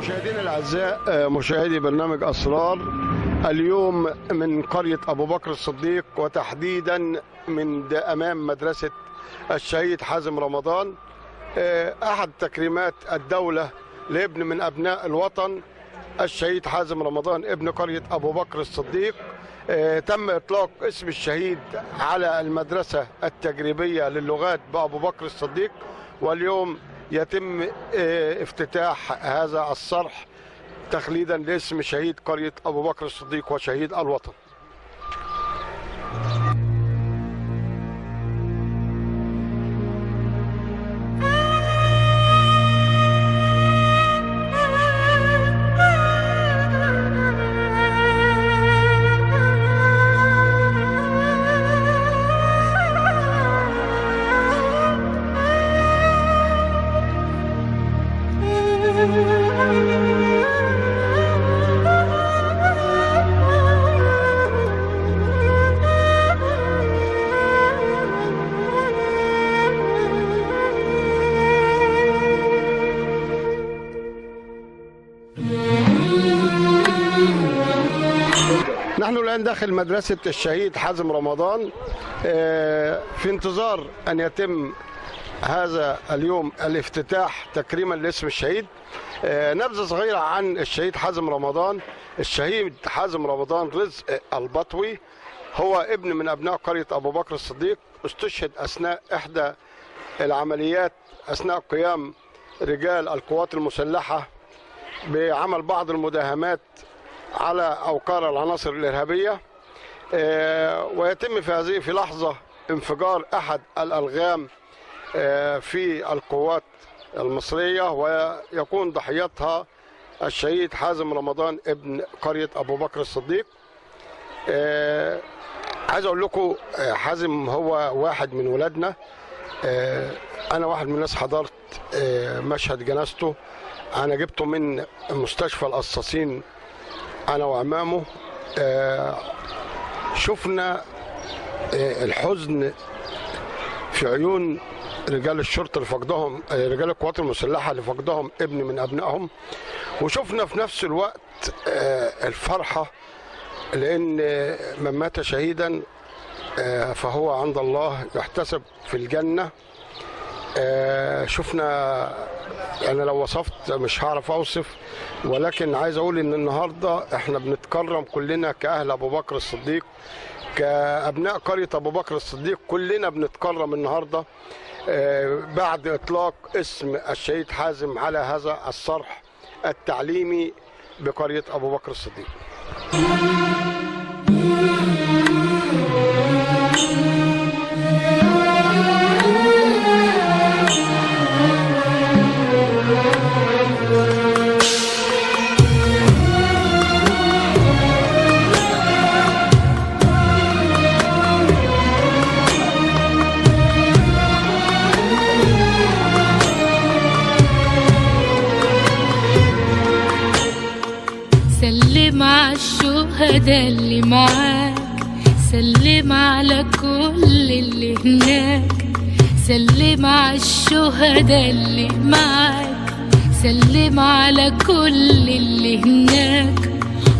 مشاهدينا الاعزاء، مشاهدي برنامج اسرار اليوم من قريه ابو بكر الصديق، وتحديدا من امام مدرسه الشهيد حازم رمضان، احد تكريمات الدوله لابن من ابناء الوطن الشهيد حازم رمضان ابن قريه ابو بكر الصديق. تم اطلاق اسم الشهيد على المدرسه التجريبيه للغات بابو بكر الصديق، واليوم يتم افتتاح هذا الصرح تخليدا لاسم شهيد قرية أبو بكر الصديق وشهيد الوطن. نحن الآن داخل مدرسة الشهيد حازم رمضان في انتظار أن يتم هذا اليوم الافتتاح تكريما لاسم الشهيد. نبذة صغيرة عن الشهيد حازم رمضان. الشهيد حازم رمضان رزق البطوي هو ابن من أبناء قرية أبو بكر الصديق، استشهد أثناء إحدى العمليات أثناء قيام رجال القوات المسلحة بعمل بعض المداهمات على أوقار العناصر الإرهابية، ويتم في لحظة انفجار أحد الألغام في القوات المصرية، ويكون ضحيتها الشهيد حازم رمضان ابن قرية أبو بكر الصديق. عايز أقول لكم حازم هو واحد من ولادنا. أنا واحد من الناس حضرت مشهد جنازته، أنا جبته من مستشفى القصاصين أنا وعمامه. شفنا الحزن في عيون رجال الشرطة اللي فقدهم، رجال القوات المسلحة اللي فقدهم ابن من أبنائهم، وشفنا في نفس الوقت الفرحة لأن من مات شهيدا فهو عند الله يحتسب في الجنة. شفنا، أنا لو وصفت مش هعرف أوصف، ولكن عايز أقول إن النهاردة إحنا بنتكرم كلنا كأهل أبو بكر الصديق، كأبناء قرية أبو بكر الصديق، كلنا بنتكرم النهاردة بعد إطلاق اسم الشهيد حازم على هذا الصرح التعليمي بقرية أبو بكر الصديق. سلم على الشهداء اللي معاك، سلم على كل اللي هناك، سلم على الشهداء اللي معاك، سلم على كل اللي هناك.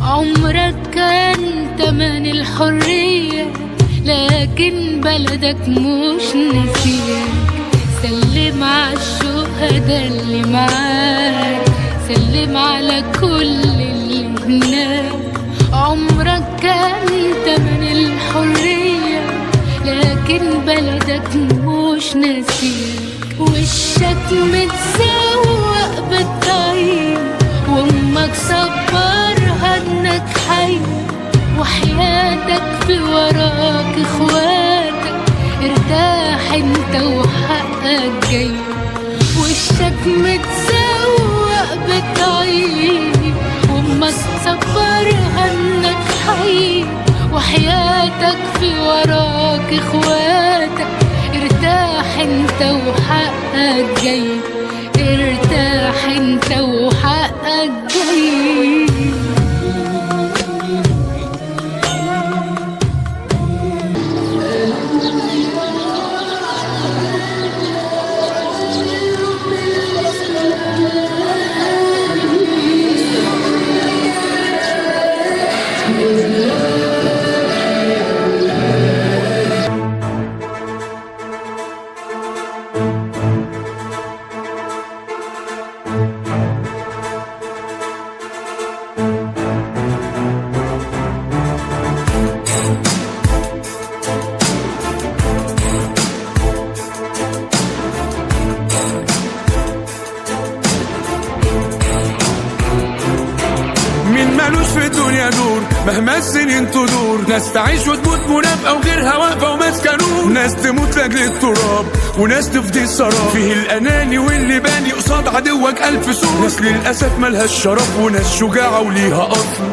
عمرك كان تمن الحرية، لكن بلدك مش نسيك. سلم على الشهداء اللي معاك، سلم على كل اللي هناك. عمرك كان تمن الحرية، لكن بلدك مش ناسيك. وشك متسوق بالطيب، وامك صبرها انك حي، وحياتك في وراك اخواتك، ارتاح انت وحقك جاي. وشك متسوق بالطيب، وامك صبرها انك حي، وحياتك في وراك اخواتك، ارتاح انت وحقك جاي، ارتاح انت وحقك جاي. مالوش في الدنيا دور مهما السنين تدور، ناس تعيش وتموت منافقة وغيرها واقفة وماسكة نور، ناس تموت لاجل التراب وناس تفدي السراب، فيه الأناني واللي باني قصاد عدوك ألف سور، ناس للأسف ملهاش شرف وناس شجاعة وليها أصل.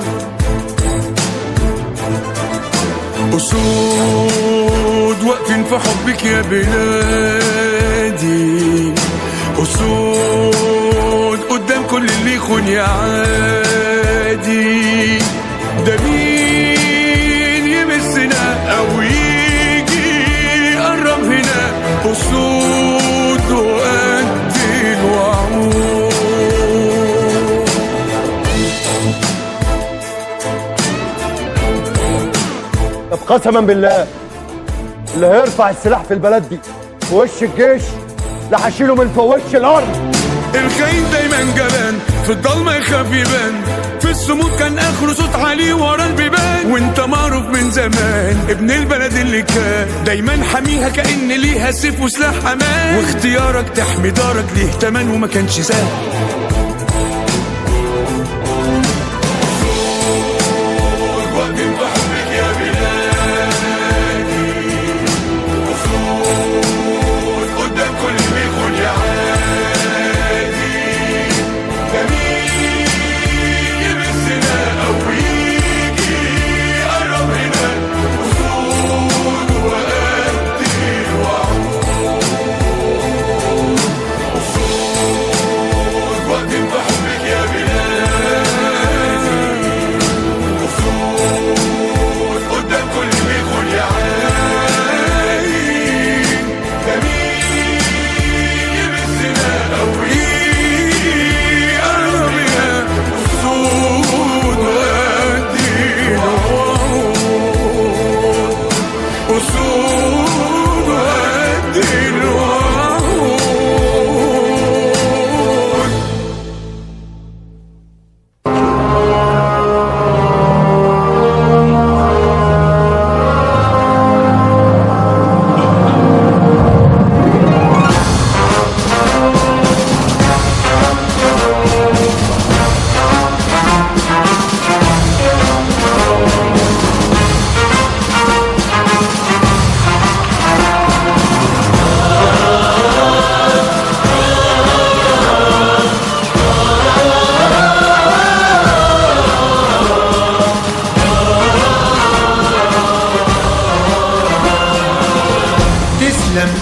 أسود واقفين في حبك يا بلادي، أسود قدام كل اللي يخون يا عادي، ده مين يمسنا أو يجي يقرب هنا، أسود وقد الوعود. طب قسما بالله اللي هيرفع السلاح في البلد دي في وش الجيش لا هشيله من فوق وش الارض. الخاين دايما جبان في الضلمه يخاف يبان، في الصمود كان اخره صوت عالي ورا البيبان، وانت معروف من زمان ابن البلد اللي كان دايما حاميها كأن ليها سيف وسلاح امان، واختيارك تحمي دارك ليه تمن وما كانش سهل.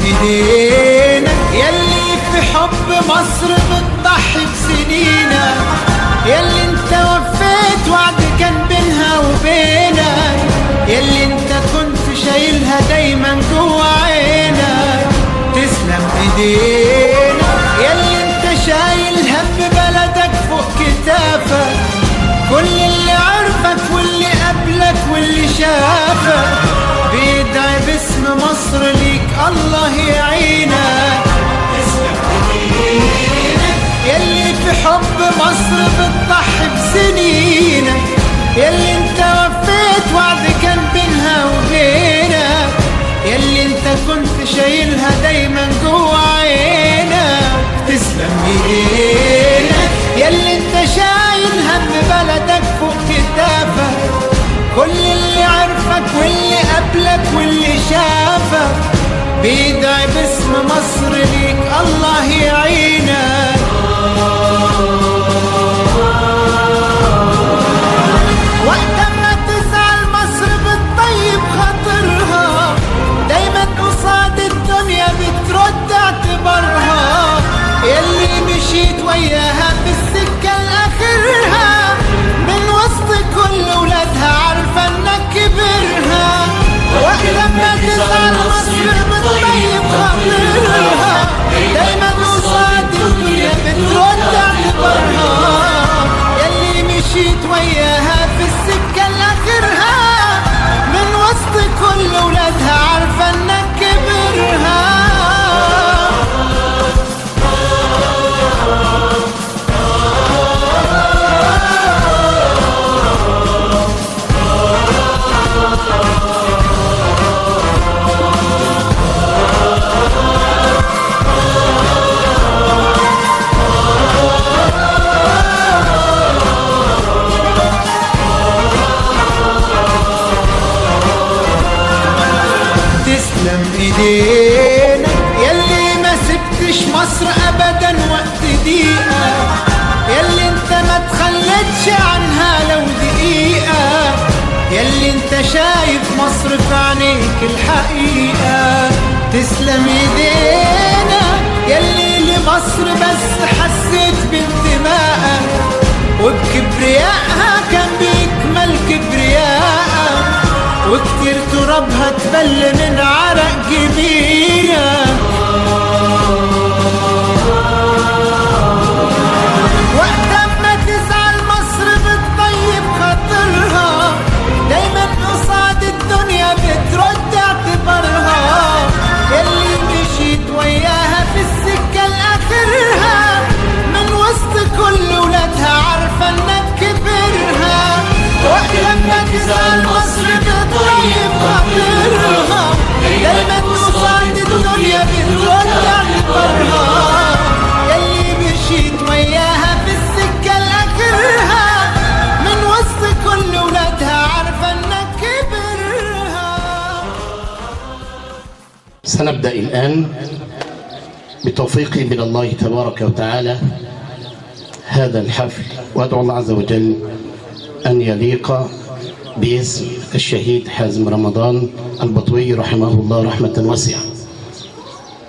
ايدينا يلي في حب مصر بتضحي بسنينا، يلي انت وفيت وعد كان بينها وبينك، يلي انت كنت شايلها دايما جوا عينك. تسلم ايدينا يلي انت شايل هم بلدك فوق كتافك، كل اللي عرفك واللي قبلك واللي شافك بيدعي باسم مصر ليك الله يعينك. تسلم ايدينا يلي في حب مصر بتضحي بسنينك، يلي انت وفيت وعد كان بينها وبينك، يلي انت كنت شايلها دايما جوا عينك. تسلم ايدينا يلي انت شايل هم بلدك فوق كتافك، كل اللي عرفك واللي قبلك واللي شافك بيدعي باسم مصر ليك الله يعينك. وقت ما تزعل مصر بتطيب خاطرها، دايما قصاد الدنيا بترد اعتبارها، يلي مشيت وياها في السكة لآخرها، من وسط كل ولادها عارفة انك كبرها. وقت ما تزعل مصر بتطيب خاطرها، دايما قصاد تسيبش مصر ابدا وقت دقيقة، ياللي انت ما تخلتش عنها لو دقيقة، ياللي انت شايف مصر في عينيك الحقيقة. تسلم ايدينا ياللي لمصر بس حسيت بانتمائها، وبكبريائها كان بيكمل كبريائها، وكتير ترابها تبل من عرق جبينها. وقت ما تزعل مصر بتطيب خاطرها، دايما قصاد الدنيا بترد اعتبارها، ياللي مشيت وياها في السكة لآخرها، من وسط كل ولادها عارفة انك كبرها. وقت ما تزعل مصر بتطيب خاطرها، دايما قصاد الدنيا بترد اعتبارها، ياللي مشيت وياها في السكة لآخرها، من وسط كل ولادها عارفة انك كبرها. سنبدأ الآن بتوفيق من الله تبارك وتعالى هذا الحفل، وأدعو الله عز وجل أن يليق باسم الشهيد حازم رمضان البطوي رحمه الله رحمة واسعة.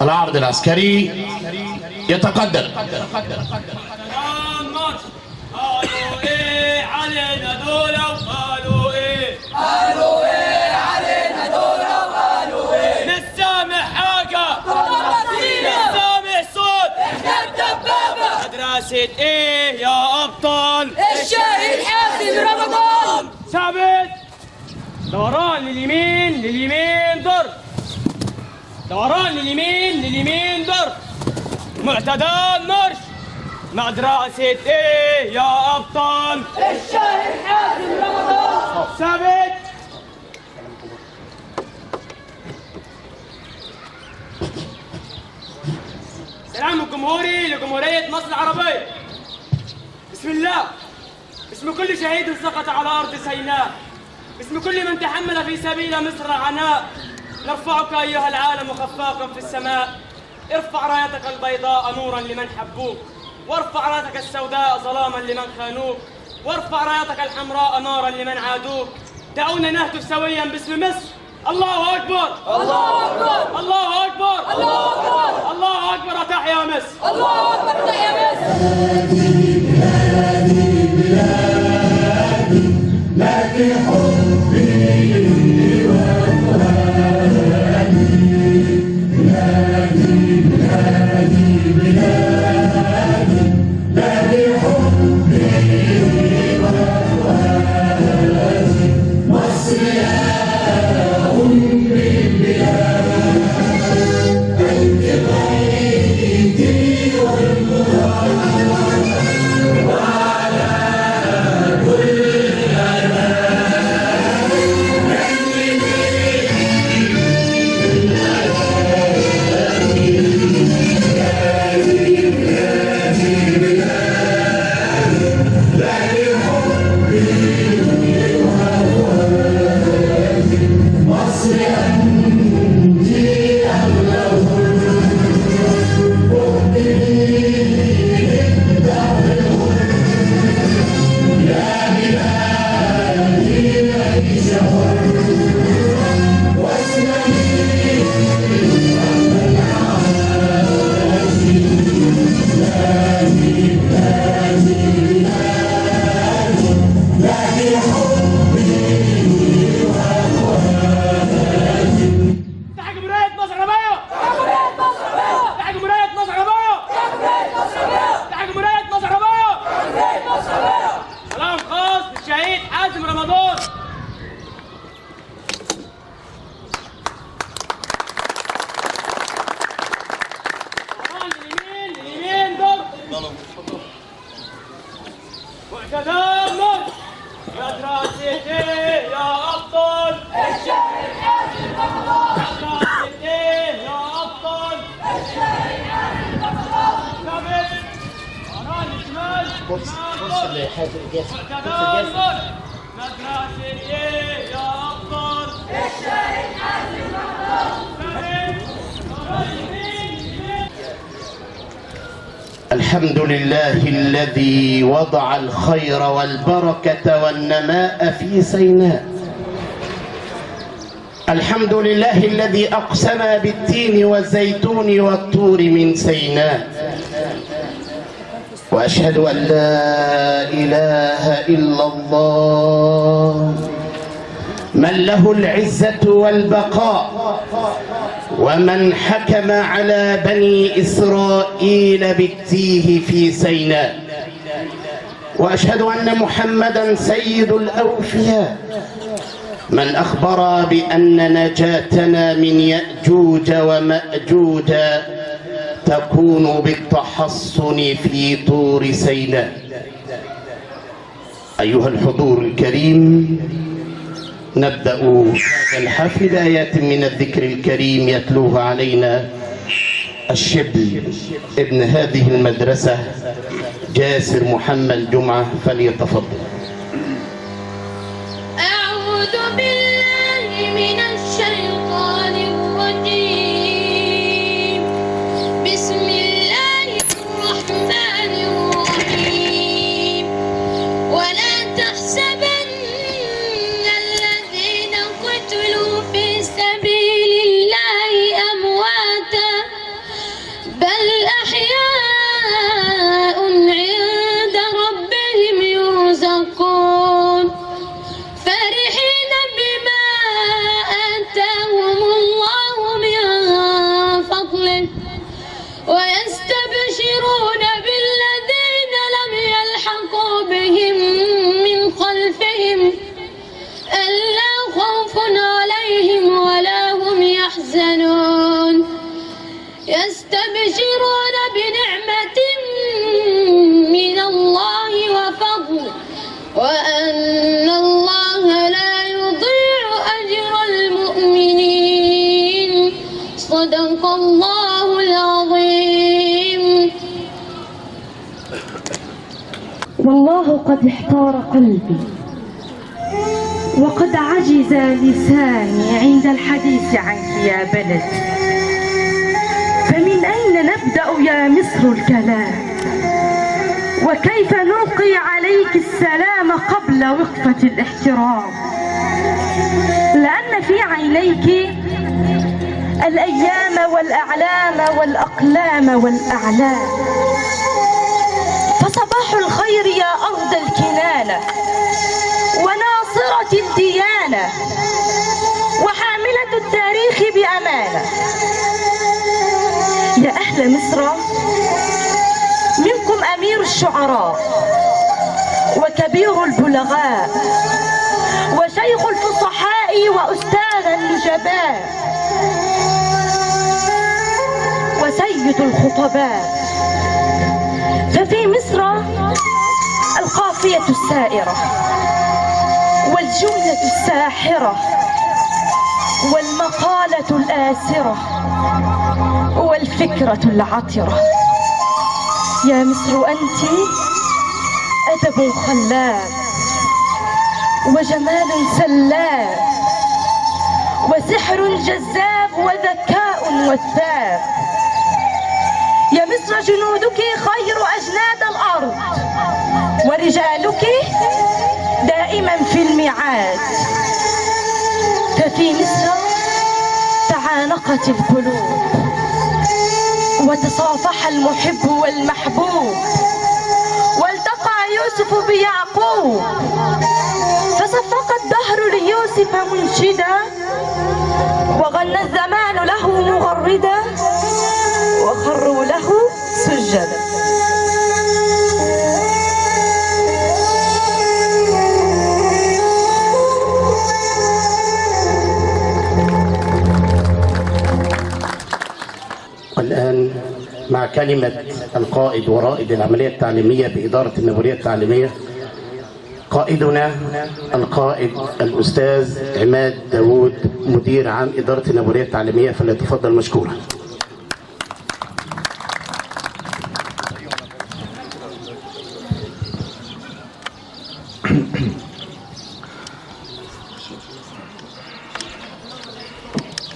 العرض العسكري يتقدم. قالوا ايه علينا دول وقالوا ايه، قالوا ايه علينا دول وقالوا ايه، مش سامع حاجة مش سامع صوت، احنا الدبابة. مدرسة ايه يا ابطال؟ الشهيد حازم رمضان. ثابت، دوران لليمين لليمين ضرب، دوران لليمين لليمين ضرب، معتدل مرش. مدرسة ايه يا ابطال؟ الشهيد حازم رمضان. ثابت. سلام الجمهوري لجمهورية مصر العربية. بسم الله، باسم كل شهيد سقط على أرض سيناء، باسم كل من تحمل في سبيل مصر عناء، نرفعك أيها العالم خفاقا في السماء. ارفع رايتك البيضاء نورا لمن حبوك، وارفع رايتك السوداء ظلاما لمن خانوك، وارفع رايتك الحمراء نارا لمن عادوك. دعونا نهتف سويا باسم مصر. الله أكبر، الله أكبر، الله أكبر، الله أكبر، الله أكبر. تحيا مصر، الله أكبر، تحيا مصر. بلادي بلادي بلادي، لك حبي وفؤادي. بلادي بلادي بلادي، لك حبي وفؤادي. مصر يا أم البلاد، أنت غايتي والمراد، وعلى كل أمان وتدمر مدرسة يا أبطال الشهيد حازم رمضان. مدرسة يا أبطال الشهيد حازم رمضان. ثابت ورا الشمال وتدمر مدرسة يا أبطال الشهيد حازم رمضان. ثابت ورا اليمين الحمد لله الذي وضع الخير والبركة والنماء في سيناء. الحمد لله الذي أقسم بالتين والزيتون والطور من سيناء. وأشهد أن لا إله إلا الله من له العزة والبقاء، ومن حكم على بني إسرائيل بالتيه في سيناء. وأشهد أن محمدا سيد الأوفياء من أخبر بأن نجاتنا من يأجوج ومأجوج تكون بالتحصن في طور سيناء. أيها الحضور الكريم، نبدأ هذا الحفل بآيات من الذكر الكريم يتلوها علينا الشبل ابن هذه المدرسة جاسر محمد جمعة، فليتفضل. أعوذ بالله من الشيطان الرجيم. بسم الله الرحمن الرحيم. ولا تحسبن الذين قتلوا في سبيل الله أمواتا بل أحياء عند ربهم يرزقون فرحين بما آتاهم الله من فضله ويستبشرون بالذين لم يلحقوا بهم من خلفهم ألا خوف عليهم ولا هم يحزنون يستبشرون بنعمة من الله وفضل وأن الله لا يضيع أجر المؤمنين. صدق الله العظيم. والله قد احتار قلبي وقد عجز لساني عند الحديث عنك يا بلد. فمن أين نبدأ يا مصر الكلام؟ وكيف نلقي عليك السلام قبل وقفة الاحترام؟ لأن في عينيك الأيام والأعلام والأقلام والأعلام. فصباح الخير يا أرض الكنانة وناصرة الديانة وحاملة التاريخ بأمانة. يا أهل مصر، منكم أمير الشعراء وكبير البلغاء وشيخ الفصحاء وأستاذ النجباء وسيد الخطباء. ففي مصر القافية السائرة والجملة الساحرة والمقالة الآسرة والفكرة العطرة. يا مصر أنت أدب خلاب وجمال سلاب وسحر جذاب وذكاء وثاب. يا مصر جنودك خير أجناد الأرض ورجالك دائما في الميعاد. ففي مصر تعانقت القلوب وتصافح المحب والمحبوب والتقى يوسف بيعقوب فصفق الدهر ليوسف منشدا وغنى الزمان له مغردا وخروا له سجدا. والآن مع كلمة القائد ورائد العملية التعليمية بإدارة النبوية التعليمية قائدنا القائد الأستاذ عماد داوود مدير عام إدارة النبوية التعليمية، فليتفضل مشكورا.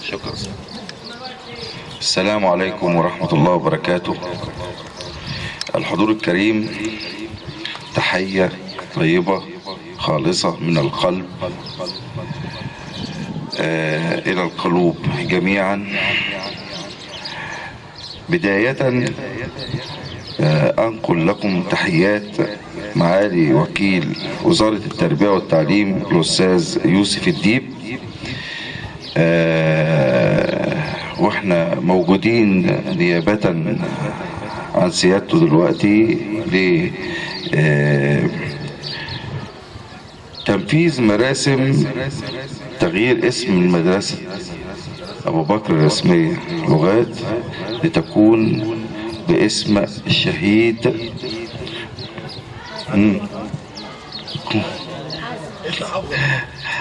شكرا. السلام عليكم ورحمة الله وبركاته. الحضور الكريم، تحية طيبة خالصة من القلب إلى القلوب جميعا. بداية أنقل لكم تحيات معالي وكيل وزارة التربية والتعليم الأستاذ يوسف الديب، واحنا موجودين نيابة عن سيادته دلوقتي لتنفيذ مراسم تغيير اسم المدرسة أبو بكر الرسمية لغات لتكون باسم الشهيد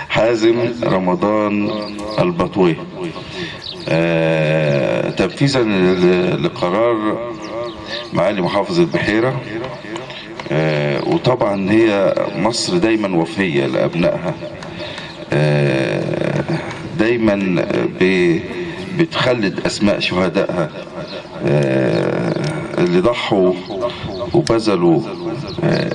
حازم رمضان البطوي، تنفيذا لقرار معالي محافظ البحيرة. وطبعا هي مصر دايما وفية لأبنائها، دايما بتخلد أسماء شهدائها اللي ضحوا وبذلوا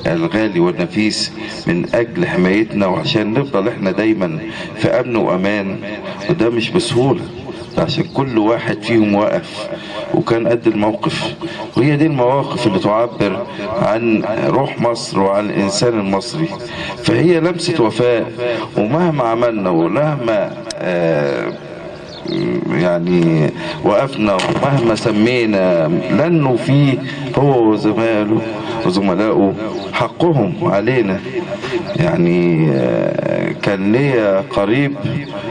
الغالي والنفيس من أجل حمايتنا، وعشان نفضل احنا دايما في أمن وأمان. وده مش بسهولة، عشان كل واحد فيهم واقف وكان قد الموقف. وهي دي المواقف اللي تعبر عن روح مصر وعن الإنسان المصري. فهي لمسة وفاء، ومهما عملنا ومهما يعني وقفنا ومهما سمينا لأنه فيه هو وزملائه حقهم علينا. يعني كان ليا قريب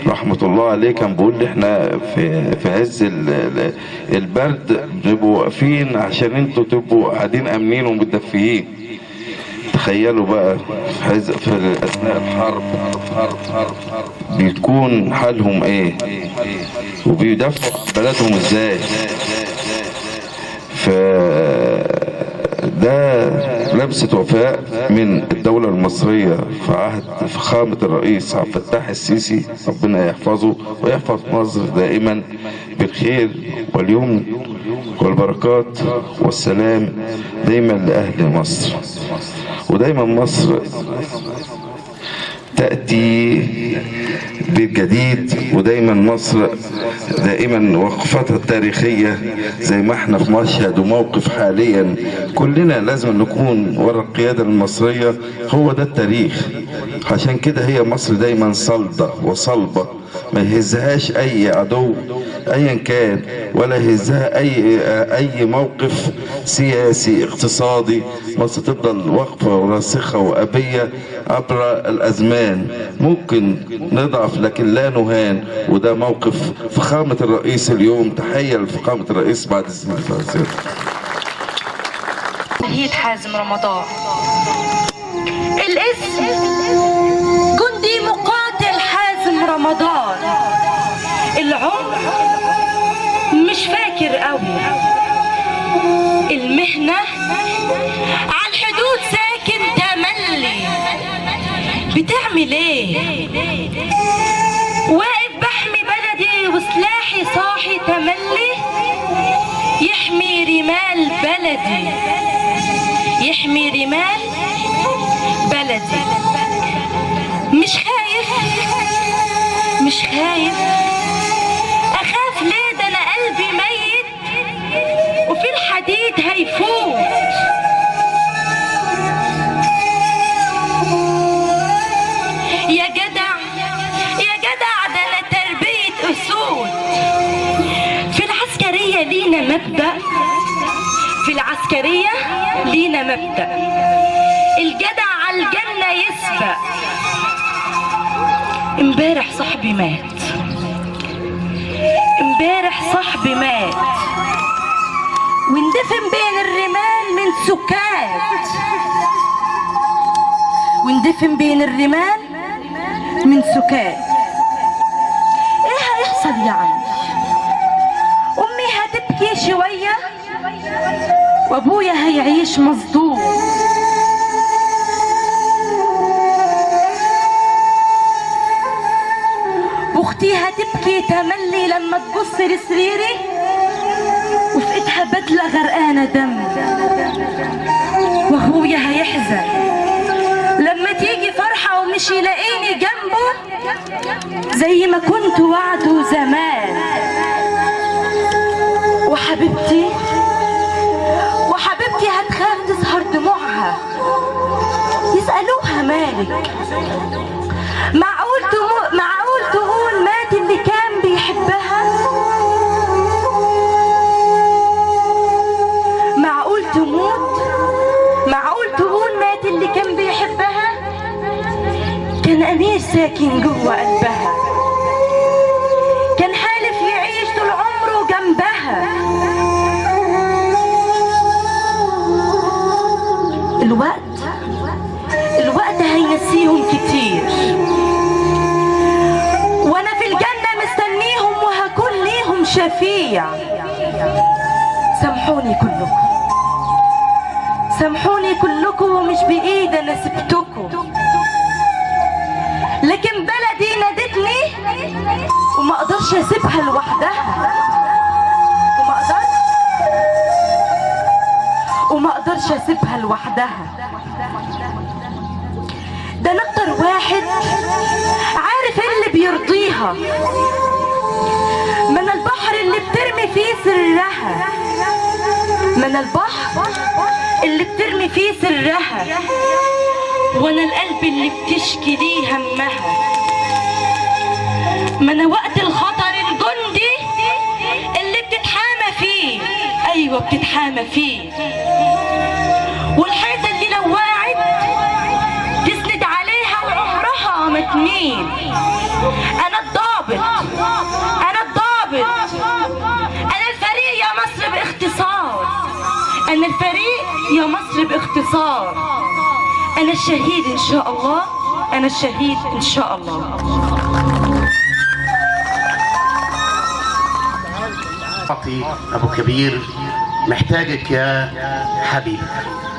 رحمة الله عليه كان بيقول لي احنا في عز البرد بنبقوا واقفين عشان انتوا تبقوا قاعدين امنين ومتدفيين. تخيلوا بقى في اثناء الحرب بيكون حالهم ايه وبيدافعوا بلدهم ازاي. ده لمسة وفاء من الدولة المصرية في عهد فخامة الرئيس عبد الفتاح السيسي، ربنا يحفظه ويحفظ مصر دائما بالخير واليمن والبركات والسلام دايما لأهل مصر. ودايما مصر تأتي بالجديد، ودايما مصر دائما وقفتها التاريخية زي ما احنا في مشهد وموقف حاليا. كلنا لازم نكون ورا القيادة المصرية، هو ده التاريخ. عشان كده هي مصر دايما صلدة وصلبة، ما يهزهاش اي عدو ايا كان، ولا يهزها اي موقف سياسي اقتصادي. مصر تفضل واقفة وراسخة وأبية عبر الازمان. ممكن نضعف لكن لا نهان، وده موقف فخامة الرئيس اليوم. تحية لفخامة الرئيس بعد السنة. شهيد حازم رمضان، الاسم جندي مقاتل حازم رمضان. العمر مش فاكر قوي، المهنة على الحدود ساكن تملي. بتعمل ايه؟ واقف بحمي بلدي وسلاحي صاحي تملي، يحمي رمال بلدي، يحمي رمال بلدي. مش خايف، مش خايف. اخاف ليه؟ ده انا قلبي ميت وفي الحديد هيفوت. يا جدع يا جدع، ده انا تربية اسود. في العسكرية لينا مبدأ، في العسكرية لينا مبدأ، الجدع على الجنة يسبق. امبارح صاحبي مات، امبارح صاحبي مات، واندفن بين الرمال من سكات، واندفن بين الرمال من سكات. ايه هيحصل يعني؟ امي هتبكي شوية وابويا هيعيش مصدوم. واختي هتبكي تملي لما تبص لسريري وفي ايدها بدلة غرقانة دم. مرضاش يلاقيني جنبه زي ما كنت وعده زمان. وحبيبتي هتخاف تظهر دموعها، يسألوها مالك. معقول تقول مات اللي كان بيحبها؟ معقول تقول مات اللي كان بيحبها؟ كان أمير ساكن جوه قلبها، كان حالف يعيش طول عمره جنبها. الوقت هينسيهم كتير، وانا في الجنة مستنيهم وهكون ليهم شفيع. سامحوني كلكم ومش بإيدي انا سبتكم، لكن بلدي نادتني وما اقدرش اسيبها لوحدها، وما اقدرش اسيبها لوحدها. ده انا اكتر واحد عارف اللي بيرضيها، من البحر اللي بترمي فيه سرها، من البحر اللي بترمي فيه سرها، وانا القلب اللي بتشكي ليه همها. من وقت الخطر الجندي اللي بتتحامى فيه، ايوه بتتحامى فيه، والحيطه اللي لو وقعت تسند عليها وعمرها ما تميل. انا الضابط، انا الفريق يا مصر باختصار، انا الفريق يا مصر باختصار. انا الشهيد ان شاء الله، انا الشهيد ان شاء الله. أبو كبير محتاجك يا حبيبي.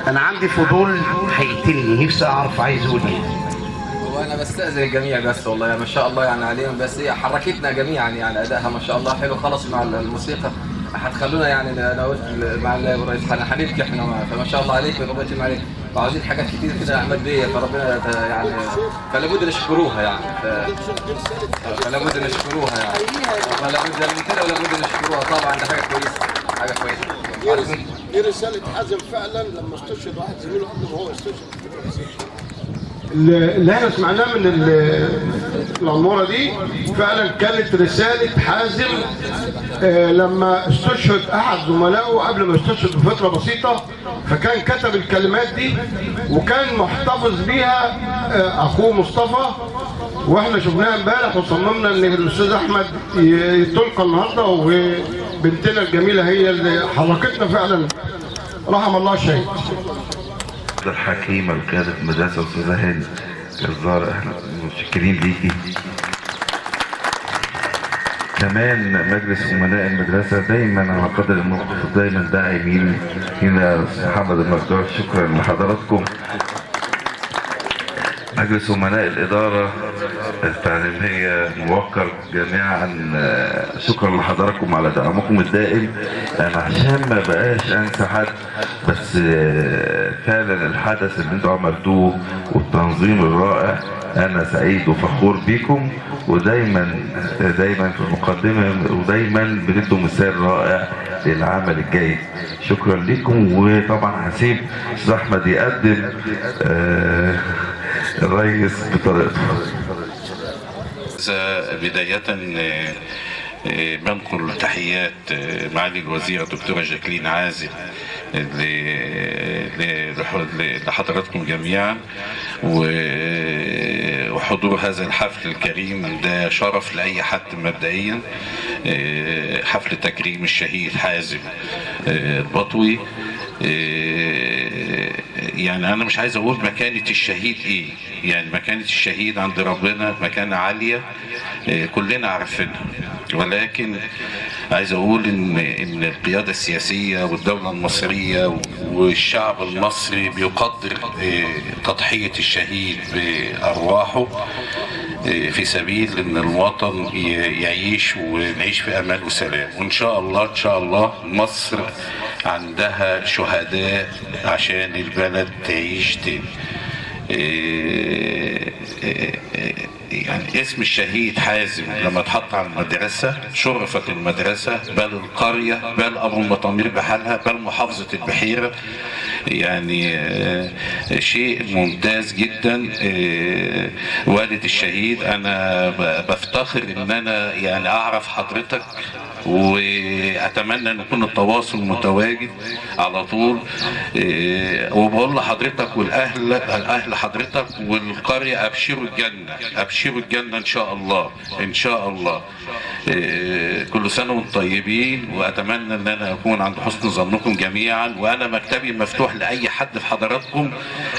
أنا عندي فضول هيقتلني، نفسي أعرف عايز أقول إيه. وأنا بستأذن الجميع بس والله ما شاء الله يعني عليهم، بس هي حركتنا جميعا يعني أدائها ما شاء الله حلو خلص مع الموسيقى هتخلونا يعني أنا قلت مع الرئيس هنبكي إحنا، فما شاء الله عليك وربنا يتم عليك، وعاوزين حاجات كتير كده يا أحمد بيه، فربنا يعني فلا بد نشكروها يعني، فلا بد نشكروها يعني، ولا بد من كده ولا بد نشكروها طبعا. ده حاجة كويسة. دي رسالة حازم فعلا لما استشهد واحد زميله قبل ما هو يستشهد. اللي احنا سمعناه من العمورة دي فعلا كانت رسالة حازم لما استشهد احد زملائه قبل ما يستشهد بفترة بسيطة، فكان كتب الكلمات دي وكان محتفظ بيها اخوه مصطفى، واحنا شفناها امبارح وصممنا ان الاستاذ احمد تلقى النهارده، وبنتنا الجميله هي اللي حركتنا فعلا. رحم الله الشهيد. الحكيمه وقياده المدرسه استاذه هند جزار، احنا متشكرين ليكي. كمان مجلس امناء المدرسه دايما على قدر الموقف دايما داعمين هنا. محمد المقدار شكرا لحضراتكم. مجلس امناء الاداره التعليميه موقر جميعا شكرا لحضراتكم على دعمكم الدائم. انا عشان ما بقاش انسى حد، بس فعلا الحدث اللي انتوا عملتوه والتنظيم الرائع انا سعيد وفخور بيكم، ودايما في المقدمه ودايما بندوا مثال رائع للعمل الجيد. شكرا لكم. وطبعا هسيب استاذ احمد يقدم الرئيس بطريقته. بداية بنقل تحيات معالي الوزيرة الدكتورة جاكلين عازل لحضراتكم جميعا، وحضور هذا الحفل الكريم ده شرف لأي حد مبدئيا. حفل تكريم الشهيد حازم البطوي. يعني أنا مش عايز أقول مكانة الشهيد إيه، يعني مكانة الشهيد عند ربنا مكانة عالية كلنا عارفينها، ولكن عايز أقول إن القيادة السياسية والدولة المصرية والشعب المصري بيقدر تضحية الشهيد بأرواحه في سبيل إن الوطن يعيش ونعيش في أمان وسلام. وإن شاء الله مصر عندها شهداء عشان البلد تعيش تاني. يعني اسم الشهيد حازم لما اتحط على المدرسة شرفت المدرسة، بل القرية، بل أبو المطامير بحالها، بل محافظة البحيرة. يعني شيء ممتاز جدا. والد الشهيد، أنا بفتخر إن أنا يعني أعرف حضرتك، وأتمنى أن يكون التواصل متواجد على طول. وبقول لحضرتك والأهل حضرتك والقرية أبشروا الجنة، أبشروا الجنة إن شاء الله، إن شاء الله. كل سنة وانتم طيبين، وأتمنى أن أنا أكون عند حسن ظنكم جميعا. وأنا مكتبي مفتوح لأي حد في حضراتكم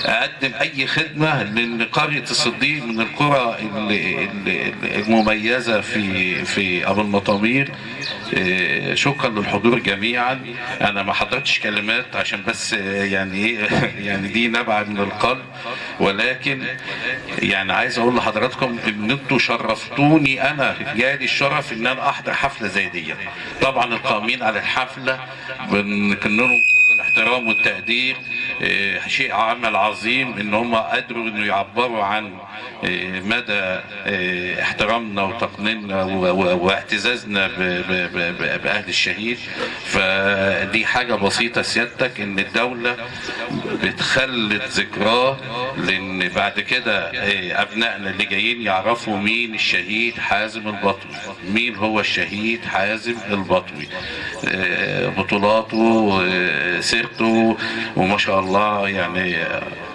أقدم أي خدمة، لأن قرية الصديق من القرى المميزة في أبو المطامير. شكرا للحضور جميعا. أنا ما حضرتش كلمات عشان بس يعني يعني دي نبعة من القلب، ولكن يعني عايز أقول لحضراتكم إن أنتوا شرفتوني. أنا جالي الشرف إن أنا أحضر حفلة زي دي. طبعا القائمين على الحفلة بنكن لهم كل الاحترام والتقدير. شيء عمل عظيم إن هم قدروا إنه يعبروا عن مدى احترامنا وتقنيننا واعتزازنا بأهل الشهيد. فدي حاجة بسيطة سيادتك، إن الدولة بتخلد ذكراه، لأن بعد كده أبنائنا اللي جايين يعرفوا مين الشهيد حازم البطوي، مين هو الشهيد حازم البطوي، بطولاته، سيرته، وما شاء الله. يعني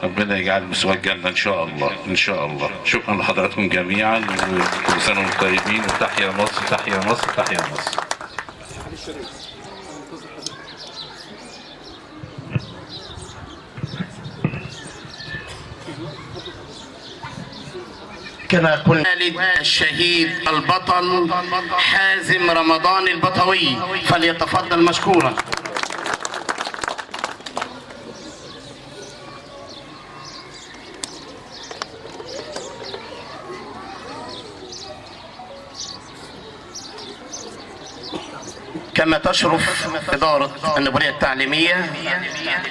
ربنا يجعل مسواه الجنة إن شاء الله، إن شاء الله. شكرا لحضراتكم جميعا، وكل سنة وانتم طيبين، وتحيا مصر، تحيا مصر، تحيا مصر. كما قلنا والد الشهيد البطل حازم رمضان البطوي فليتفضل مشكورا. كما تشرف إدارة النبوية التعليمية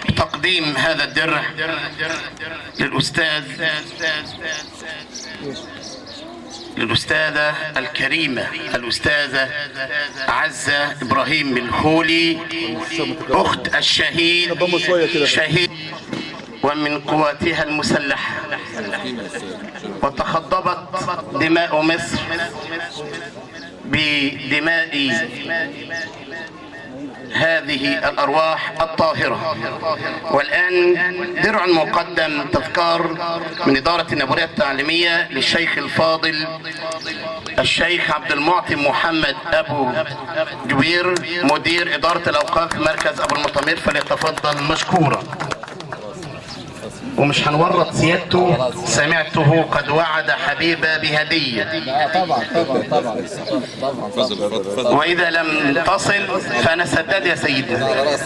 بتقديم هذا الدرع للأستاذة الكريمة الأستاذة عزة إبراهيم الهولي، أخت الشهيد ومن قواتها المسلحة، وتخضبت دماء مصر بدماء هذه الأرواح الطاهرة. والآن درع مقدم تذكار من إدارة النبوية التعليمية للشيخ الفاضل الشيخ عبد المعطي محمد أبو جوير، مدير إدارة الأوقاف مركز أبو المطامير، فليتفضل مشكورا. ومش هنورط سيادته، سمعته قد وعد حبيبه بهدية، وإذا لم تصل فأنا سداد يا سيدنا.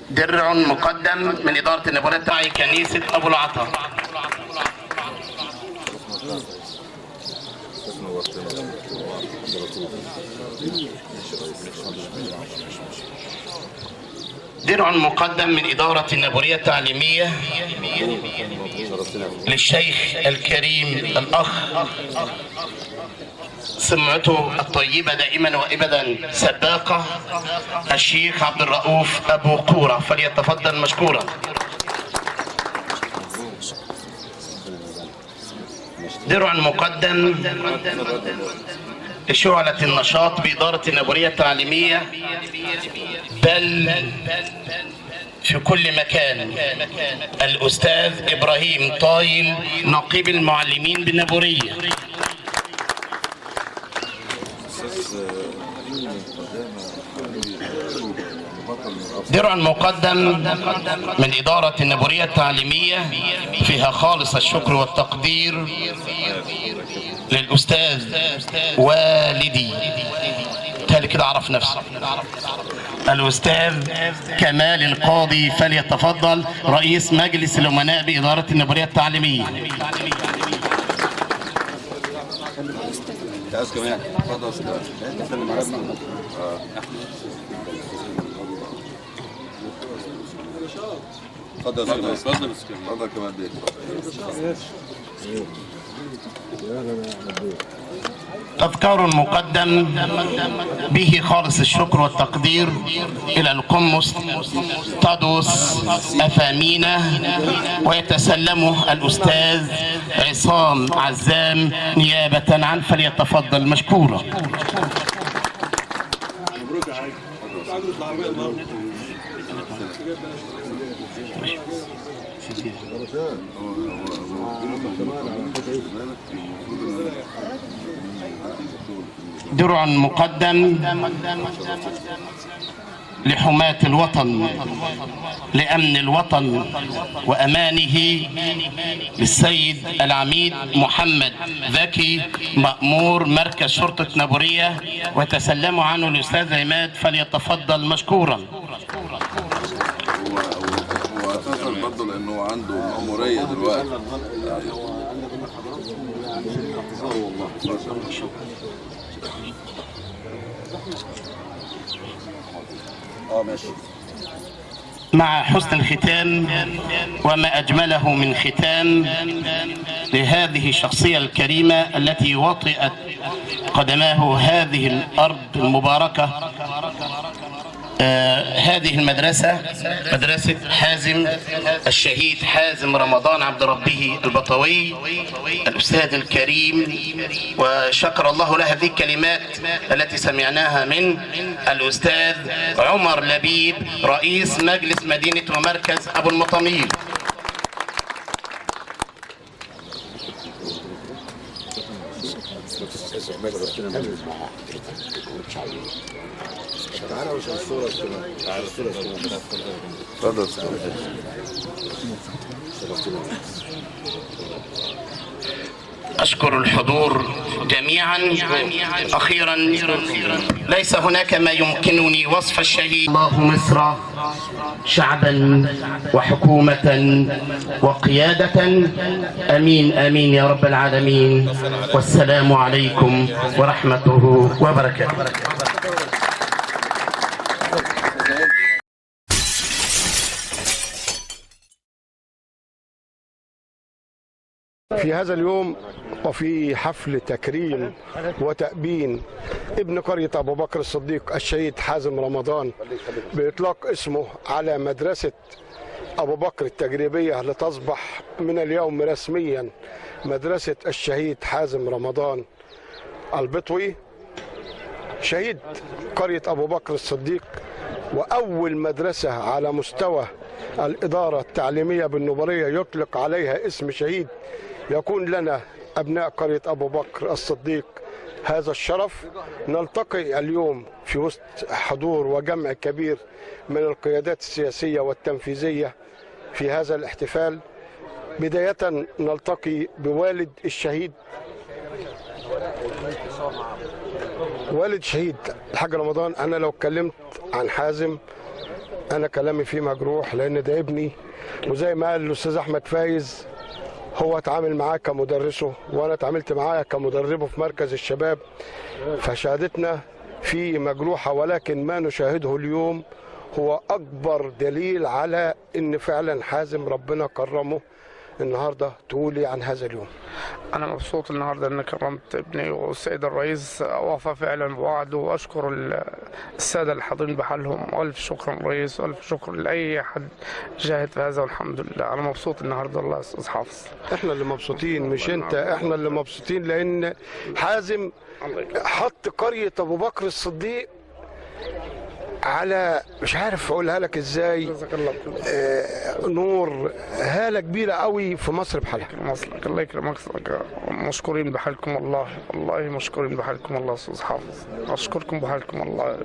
درع مقدم من إدارة النبوية التعليمية كنيسة أبو العطا. درع مقدم من إدارة النبوية التعليمية للشيخ الكريم الأخ، سمعته الطيبة دائما وأبدا سباقة، الشيخ عبد الرؤوف أبو قورة، فليتفضل مشكورا. درع مقدم لشعلة النشاط بإدارة النبوية التعليمية، بل في كل مكان، الأستاذ إبراهيم طايل نقيب المعلمين بالنبورية. درع مقدم من إدارة النبورية التعليمية فيها خالص الشكر والتقدير للأستاذ والدي، تالي كده عرف نفسه، الأستاذ كمال القاضي، فليتفضل رئيس مجلس الأمناء بإدارة النبورية التعليمية. اتفضل كمان دي. تذكار مقدم به خالص الشكر والتقدير إلى القمص تادوس أفامينا، ويتسلمه الأستاذ عصام عزام نيابة عن، فليتفضل مشكورا. درع مقدم لحماة الوطن، لأمن الوطن وأمانه، للسيد العميد محمد ذكي مأمور مركز شرطة نابورية، وتسلموا عنه الأستاذ عماد، فليتفضل مشكورا. هو اعتذر برضه لأنه عنده مأمورية دلوقتي. ماشي. مع حسن الختام وما أجمله من ختام لهذه الشخصية الكريمة التي وطئت قدماه هذه الأرض المباركة، هذه المدرسة، مدرسة حازم الشهيد حازم رمضان عبد ربه البطوي الأستاذ الكريم، وشكر الله له هذه الكلمات التي سمعناها من الأستاذ عمر لبيب رئيس مجلس مدينة ومركز أبو المطامير. تعالى وش الصورة كمان. تعالى الصورة كمان. اتفضل. أشكر الحضور جميعا. أخيرا، ليس هناك ما يمكنني وصف الشهيد. الله مصر شعبا وحكومة وقيادة. أمين آمين يا رب العالمين، والسلام عليكم ورحمته وبركاته. في هذا اليوم وفي حفل تكريم وتأبين ابن قرية أبو بكر الصديق الشهيد حازم رمضان بإطلاق اسمه على مدرسة أبو بكر التجريبية، لتصبح من اليوم رسميا مدرسة الشهيد حازم رمضان البطوي شهيد قرية أبو بكر الصديق، وأول مدرسة على مستوى الإدارة التعليمية بالنوبرية يطلق عليها اسم شهيد. يكون لنا أبناء قرية أبو بكر الصديق هذا الشرف. نلتقي اليوم في وسط حضور وجمع كبير من القيادات السياسية والتنفيذية في هذا الاحتفال. بداية نلتقي بوالد الشهيد، والد شهيد الحاج رمضان. أنا لو اتكلمت عن حازم أنا كلامي فيه مجروح، لأن ده ابني، وزي ما قال الأستاذ أحمد فايز هو اتعامل معاه كمدرسه وانا اتعاملت معاه كمدربه في مركز الشباب، فشهادتنا فيه مجروحه، ولكن ما نشاهده اليوم هو اكبر دليل على ان فعلا حازم ربنا كرمه. النهارده تقولي عن هذا اليوم؟ أنا مبسوط النهارده إن كرمت ابني، والسيد الرئيس وفى فعلا بوعده، وأشكر السادة اللي حاضرين بحالهم، وألف شكر للرئيس وألف شكر لأي حد جاهد في هذا، والحمد لله. أنا مبسوط النهارده والله يا أستاذ حافظ. إحنا اللي مبسوطين مش أنت، إحنا اللي مبسوطين لأن حازم حط قرية أبو بكر الصديق على مش عارف اقولها لك ازاي، نور هاله كبيره قوي في مصر بحالها. الله يكرمك، مشكورين بحالكم والله، والله مشكورين بحالكم والله استاذ حافظ، اشكركم بحالكم والله.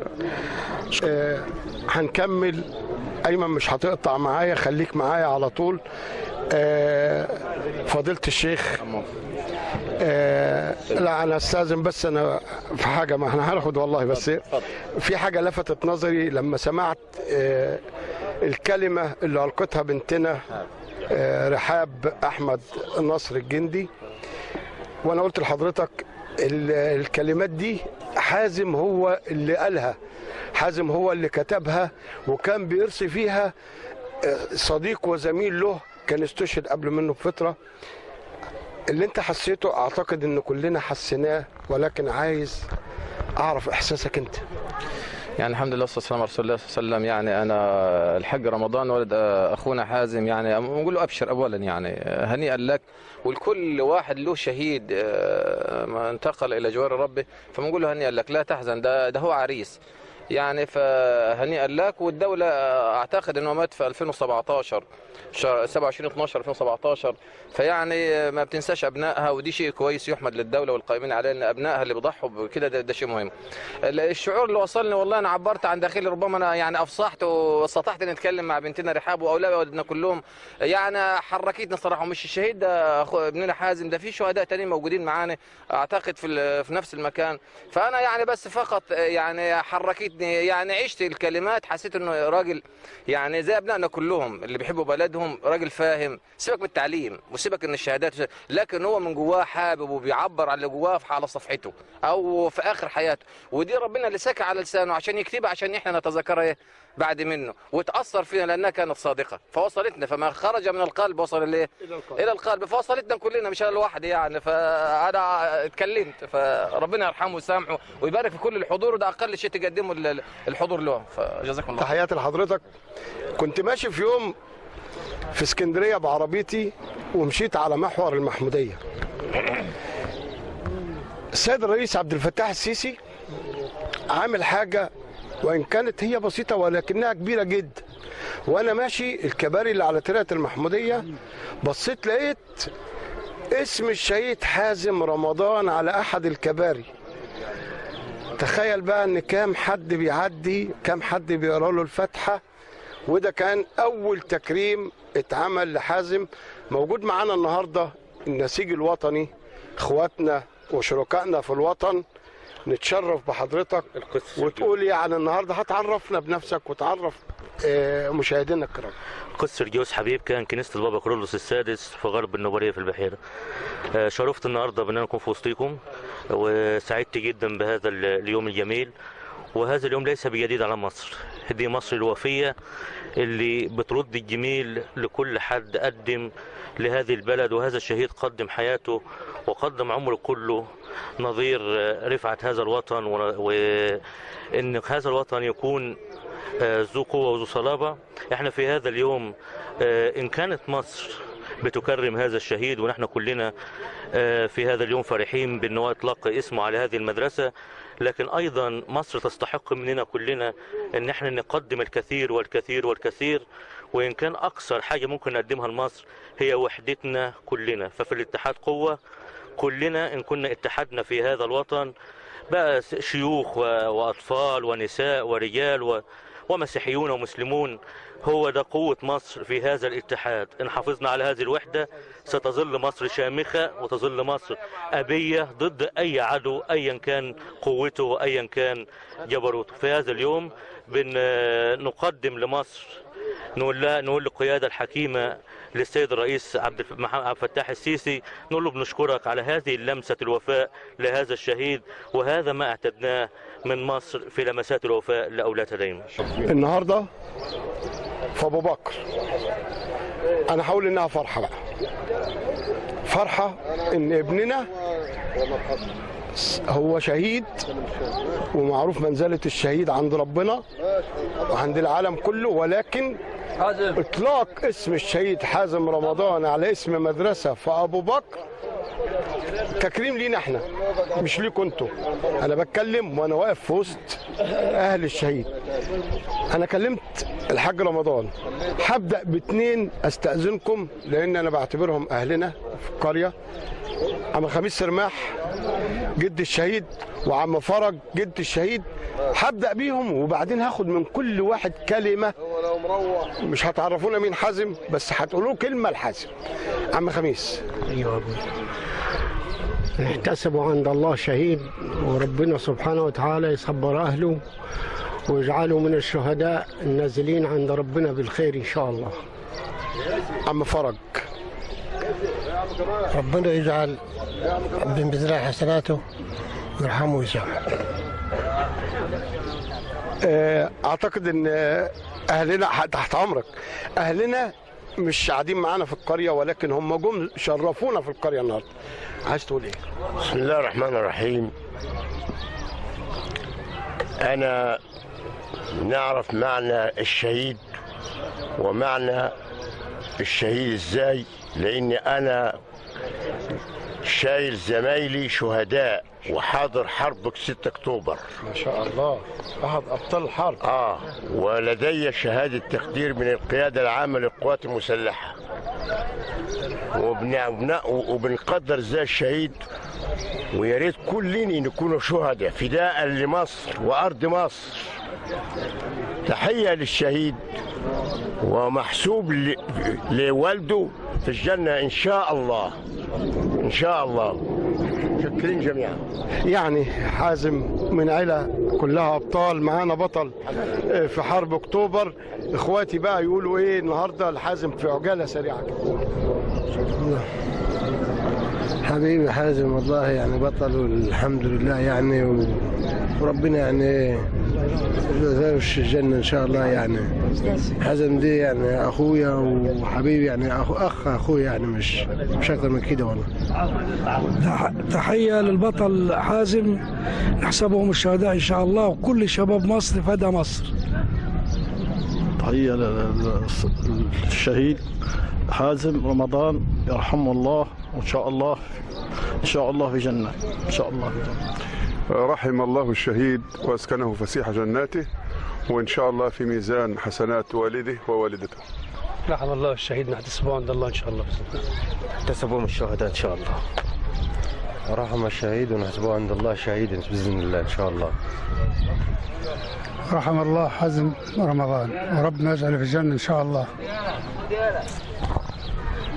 هنكمل. ايمن مش هتقطع معايا، خليك معايا على طول. فضيله الشيخ، لا انا استاذن، بس انا في حاجه، ما احنا هناخد والله، بس في حاجه لفتت نظري لما سمعت الكلمه اللي القتها بنتنا رحاب احمد نصر الجندي، وانا قلت لحضرتك الكلمات دي حازم هو اللي قالها حازم هو اللي كتبها، وكان بيرسي فيها صديق وزميل له كان استشهد قبل منه بفترة. اللي انت حسيته اعتقد ان كلنا حسيناه، ولكن عايز اعرف احساسك انت. يعني الحمد لله والصلاه والسلام على رسول الله صلى الله عليه وسلم. يعني انا الحاج رمضان ولد اخونا حازم، يعني بنقول له ابشر اولا، يعني هنيئا لك، والكل واحد له شهيد ما انتقل الى جوار ربه، فبنقول له هنيئا لك، لا تحزن، ده هو عريس يعني، فهنيئا لك. والدوله اعتقد انه مات في 2017 شهر 27/12/2017، فيعني ما بتنساش ابنائها، ودي شيء كويس يحمد للدوله والقائمين عليها ان ابنائها اللي بيضحوا بكده، ده شيء مهم. الشعور اللي وصلني والله انا عبرت عن داخلي، ربما انا يعني افصحت واستطعت ان اتكلم مع بنتنا رحاب واولادنا كلهم، يعني حركتني صراحه. ومش الشهيد ده ابننا حازم، ده في شهداء تانيين موجودين معانا اعتقد في نفس المكان، فانا يعني بس فقط يعني حركتني، يعني عشت الكلمات، حسيت انه راجل يعني زي ابنائنا كلهم اللي بيحبوا بلدهم، راجل فاهم، سيبك من التعليم وسيبك ان الشهادات، لكن هو من جواه حابب وبيعبر على اللي جواه على صفحته او في اخر حياته، ودي ربنا اللي سكى على لسانه عشان يكتبها، عشان احنا نتذكرها بعد منه، وتاثر فينا لانها كانت صادقه، فوصلتنا، فما خرج من القلب وصل الى القلب، فوصلتنا كلنا مش انا لوحدي يعني. فانا اتكلمت، فربنا يرحمه ويسامحه ويبارك في كل الحضور، وده اقل شيء تقدمه الحضور لهم، فجزاكم الله. تحياتي لحضرتك. كنت ماشي في يوم في اسكندريه بعربيتي ومشيت على محور المحموديه. السيد الرئيس عبد الفتاح السيسي عامل حاجه وان كانت هي بسيطه ولكنها كبيره جدا. وانا ماشي الكباري اللي على ترعه المحموديه بصيت لقيت اسم الشهيد حازم رمضان على احد الكباري. تخيل بقى ان كام حد بيعدي، كام حد بيقرا له الفاتحه، وده كان اول تكريم اتعمل لحازم. موجود معانا النهارده النسيج الوطني، اخواتنا وشركائنا في الوطن، نتشرف بحضرتك وتقول يعني النهارده هتعرفنا بنفسك وتعرف مشاهدينا الكرام. قدس الجوز حبيب كان كنيسة البابا كرولوس السادس في غرب النوبارية في البحيرة. شرفت النهارده بان انا اكون في وسطيكم، وسعدت جدا بهذا اليوم الجميل. وهذا اليوم ليس بجديد على مصر، دي مصر الوفية اللي بترد الجميل لكل حد قدم لهذه البلد، وهذا الشهيد قدم حياته وقدم عمره كله نظير رفعة هذا الوطن، وإن هذا الوطن يكون ذو قوة وذو صلابة. احنا في هذا اليوم إن كانت مصر بتكرم هذا الشهيد، ونحن كلنا في هذا اليوم فرحين بأنه اطلق اسمه على هذه المدرسة، لكن أيضا مصر تستحق مننا كلنا أن احنا نقدم الكثير والكثير والكثير. وإن كان أكثر حاجة ممكن نقدمها لمصر هي وحدتنا كلنا، ففي الاتحاد قوة. كلنا إن كنا اتحدنا في هذا الوطن بقى شيوخ وأطفال ونساء ورجال ومسيحيون ومسلمون، هو ده قوة مصر في هذا الاتحاد. إن حافظنا على هذه الوحدة ستظل مصر شامخة، وتظل مصر أبية ضد أي عدو أيا كان قوته وأيا كان جبروته. في هذا اليوم بنقدم لمصر، نقول للقيادة الحكيمة للسيد الرئيس عبد الفتاح السيسي، نقول له بنشكرك على هذه اللمسة الوفاء لهذا الشهيد، وهذا ما اعتدناه من مصر في لمسات الوفاء لأولادها دايما. النهارده في أبو بكر أنا هقول إنها فرحة بقى، فرحة إن ابننا هو شهيد ومعروف منزلة الشهيد عند ربنا وعند العالم كله، ولكن اطلاق اسم الشهيد حازم رمضان على اسم مدرسة في أبو بكر تكريم لينا احنا مش ليكم انتوا. انا بتكلم وانا واقف في وسط اهل الشهيد. انا كلمت الحاج رمضان، هبدأ باتنين استأذنكم لان انا بعتبرهم اهلنا في القرية، عم خميس سرماح جد الشهيد وعم فرج جد الشهيد، هبدأ بيهم وبعدين هاخد من كل واحد كلمة. مش هتعرفونا مين حازم بس هتقولوا كلمة لحازم. عم خميس. ايوه ابوي، احتسبوا عند الله شهيد، وربنا سبحانه وتعالى يصبر اهله ويجعله من الشهداء النازلين عند ربنا بالخير ان شاء الله. عم فرج، ربنا يجعل بميزان حسناته ويرحمه ويسامحه. اعتقد ان اهلنا تحت امرك، اهلنا مش قاعدين معانا في القريه ولكن هم جم شرفونا في القريه النهارده. عايز تقول ايه؟ بسم الله الرحمن الرحيم. انا نعرف معنى الشهيد ومعنى الشهيد ازاي، لاني انا شايل زمايلي شهداء وحاضر حرب 6 اكتوبر. ما شاء الله، احد ابطال الحرب. ولدي شهاده تقدير من القياده العامه للقوات المسلحه، وبنقدر ازاي الشهيد، ويا ريت كلنا نكونوا شهداء فداء لمصر وارض مصر. تحيه للشهيد ومحسوب لوالده في الجنه ان شاء الله، ان شاء الله. شكرين جميعا. يعني حازم من عيله كلها ابطال، معانا بطل في حرب اكتوبر. اخواتي بقى يقولوا ايه النهارده الحازم في عجاله سريعه كده؟ حبيبي حازم والله يعني بطل والحمد لله يعني، وربنا يعني يرزقه الجنة إن شاء الله. يعني حازم دي يعني أخويا وحبيبي، يعني أخ أخويا، يعني مش أكتر من كده والله. تحية للبطل حازم، نحسبهم الشهداء إن شاء الله، وكل شباب مصر فدى مصر. تحية للشهيد حازم رمضان يرحمه الله، وإن شاء الله إن شاء الله في جنة إن شاء الله. رحم الله الشهيد وأسكنه فسيح جناته، وإن شاء الله في ميزان حسنات والده ووالدته. رحم الله الشهيد، نحتسبه عند الله إن شاء الله. احتسبهم الشهداء إن شاء الله. رحم الشهيد ونحسبه عند الله شهيدا بإذن الله إن شاء الله. رحم الله حازم رمضان، وربنا يجعله في الجنة إن شاء الله.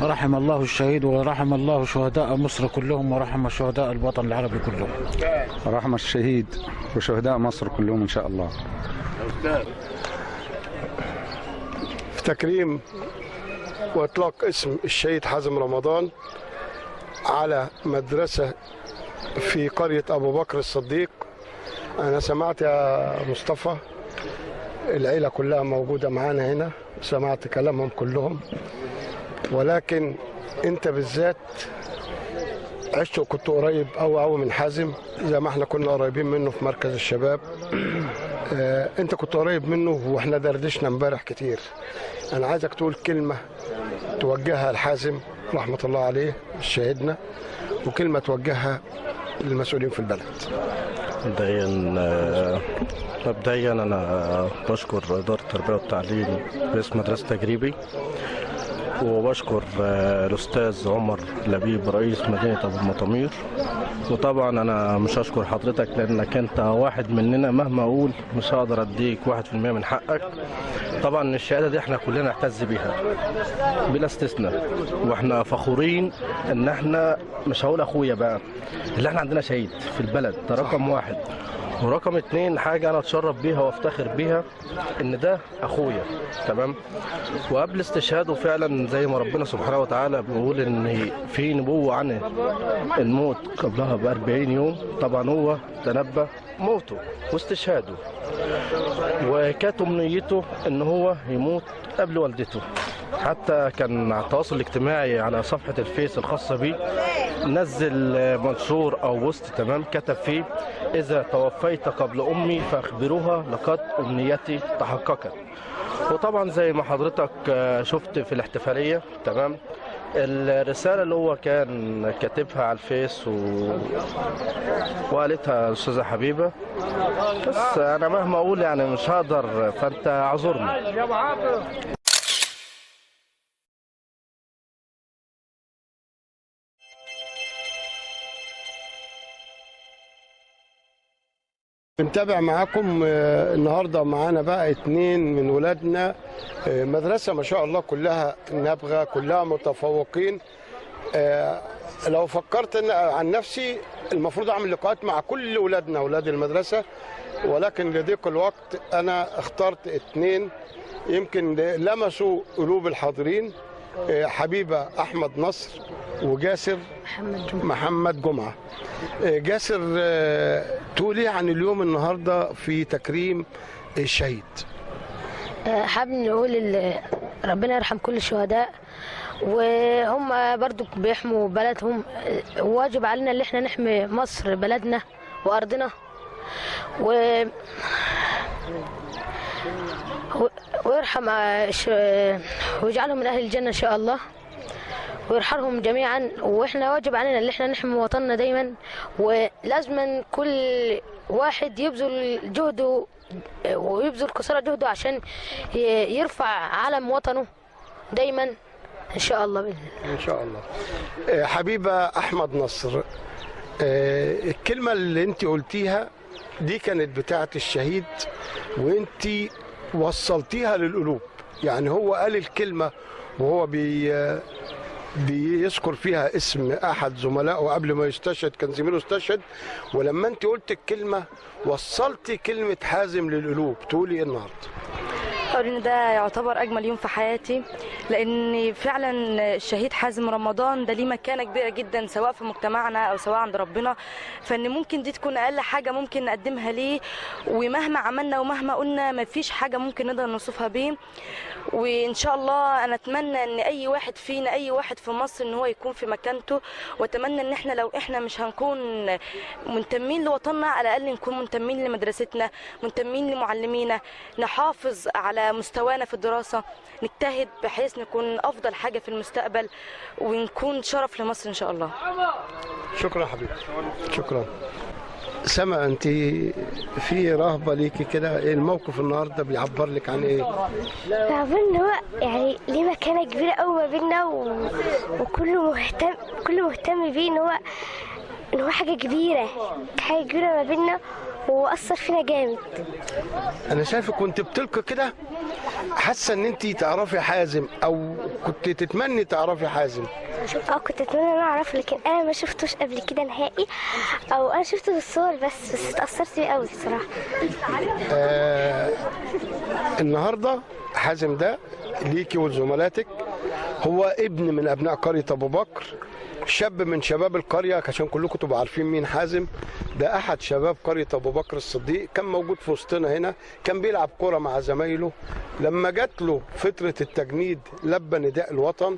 رحم الله الشهيد ورحم الله شهداء مصر كلهم، ورحم شهداء الوطن العربي كلهم. رحم الشهيد وشهداء مصر كلهم إن شاء الله. في تكريم وإطلاق اسم الشهيد حازم رمضان على مدرسة في قرية أبو بكر الصديق، أنا سمعت يا مصطفى العيلة كلها موجودة معانا هنا، سمعت كلامهم كلهم، ولكن أنت بالذات عشت وكنت قريب أوي من حازم زي ما احنا كنا قريبين منه في مركز الشباب. أنت كنت قريب منه وإحنا دردشنا امبارح كتير. أنا عايزك تقول كلمة توجهها لحازم رحمة الله عليه شهدنا، وكلمة توجهها للمسؤولين في البلد. مبدئيا أنا بشكر إدارة التربية والتعليم باسم مدرسة تجريبي، وبشكر الأستاذ عمر لبيب رئيس مدينة أبو المطامير. وطبعا أنا مش هشكر حضرتك لأنك أنت واحد مننا، مهما أقول مش هقدر أديك 1% من حقك. طبعا الشهادة دي احنا كلنا نعتز بيها بلا استثناء، واحنا فخورين ان احنا، مش هقول اخويا بقى، اللي احنا عندنا شهيد في البلد، ده رقم 1. ورقم 2 حاجة أنا أتشرف بيها وأفتخر بيها إن ده أخويا، تمام. وقبل استشهاده فعلا زي ما ربنا سبحانه وتعالى بيقول إن في نبوة عن الموت قبلها ب40 يوم، طبعا هو تنبأ موته واستشهاده، وكانت أمنيته إن هو يموت قبل والدته. حتى كان على التواصل الاجتماعي على صفحة الفيس الخاصة بيه نزل منشور أو بوست، تمام، كتب فيه: إذا توفيت قبل أمي فأخبروها لقد أمنيتي تحققت. وطبعا زي ما حضرتك شفت في الاحتفالية، تمام، الرسالة اللي هو كان كاتبها على الفيس وقالتها الأستاذة حبيبة، بس أنا مهما أقول يعني مش هقدر، فأنت اعذرني. بنتابع معاكم النهارده. معانا بقى 2 من ولادنا، مدرسه ما شاء الله كلها نابغه، كلها متفوقين. لو فكرت عن نفسي المفروض اعمل لقاءات مع كل ولادنا ولاد المدرسه، ولكن لضيق الوقت انا اخترت 2 يمكن لمسوا قلوب الحاضرين، حبيبه احمد نصر وجاسر محمد جمعه. جاسر، تقول ايه عن اليوم النهارده في تكريم الشهيد؟ حابب نقول ربنا يرحم كل الشهداء، وهم برضو بيحموا بلدهم، واجب علينا اللي احنا نحمي مصر بلدنا وارضنا، ويرحم ويجعلهم من اهل الجنه ان شاء الله، ويرحمهم جميعا. واحنا واجب علينا اللي احنا نحمي وطننا دايما، ولازم كل واحد يبذل جهده ويبذل قصارى جهده عشان يرفع علم وطنه دايما ان شاء الله باذن الله. ان شاء الله. حبيبه احمد نصر، الكلمه اللي انت قلتيها دي كانت بتاعه الشهيد وانت وصلتيها للقلوب، يعني هو قال الكلمه وهو بيذكر فيها اسم احد زملائه قبل ما يستشهد، كان زميله استشهد، ولما انت قلت الكلمه وصلتي كلمه حازم للقلوب، تقولي ايه النهارده؟ أقول إن ده يعتبر أجمل يوم في حياتي، لأن فعلا الشهيد حازم رمضان ده ليه مكانة كبيرة جدا سواء في مجتمعنا أو سواء عند ربنا، فإن ممكن دي تكون أقل حاجة ممكن نقدمها ليه، ومهما عملنا ومهما قلنا مفيش حاجة ممكن نقدر نوصفها بيه. وإن شاء الله أنا أتمنى إن أي واحد فينا، أي واحد في مصر، إن هو يكون في مكانته، وأتمنى إن إحنا لو إحنا مش هنكون منتمين لوطننا، على الأقل نكون منتمين لمدرستنا، منتمين لمعلمينا، نحافظ على مستوانا في الدراسة، نجتهد بحيث نكون أفضل حاجة في المستقبل، ونكون شرف لمصر إن شاء الله. شكرا حبيبي، شكرا. سما، انت في رهبه ليكي كده، ايه الموقف النهارده بيعبر لك عن ايه؟ بيعبر ان هو يعني ليه مكانه كبيره قوي ما بيننا، وكله مهتم بيه، ان هو حاجه كبيره ما بيننا، واثر فينا جامد. انا شايفك كنت بتلقي كده، حاسه ان انت تعرفي حازم او كنت تتمني تعرفي حازم؟ كنت اتمنى ان انا اعرفه، لكن انا ما شفتوش قبل كده نهائي، او انا شفته بالصور بس اتاثرت بيه قوي الصراحه. النهارده حازم ده ليكي ولزملاتك، هو ابن من ابناء قريه ابو بكر، شاب من شباب القريه، عشان كلكم تبقوا عارفين مين حازم. ده احد شباب قريه ابو بكر الصديق، كان موجود في وسطنا هنا، كان بيلعب كوره مع زمايله. لما جات له فتره التجنيد لبى نداء الوطن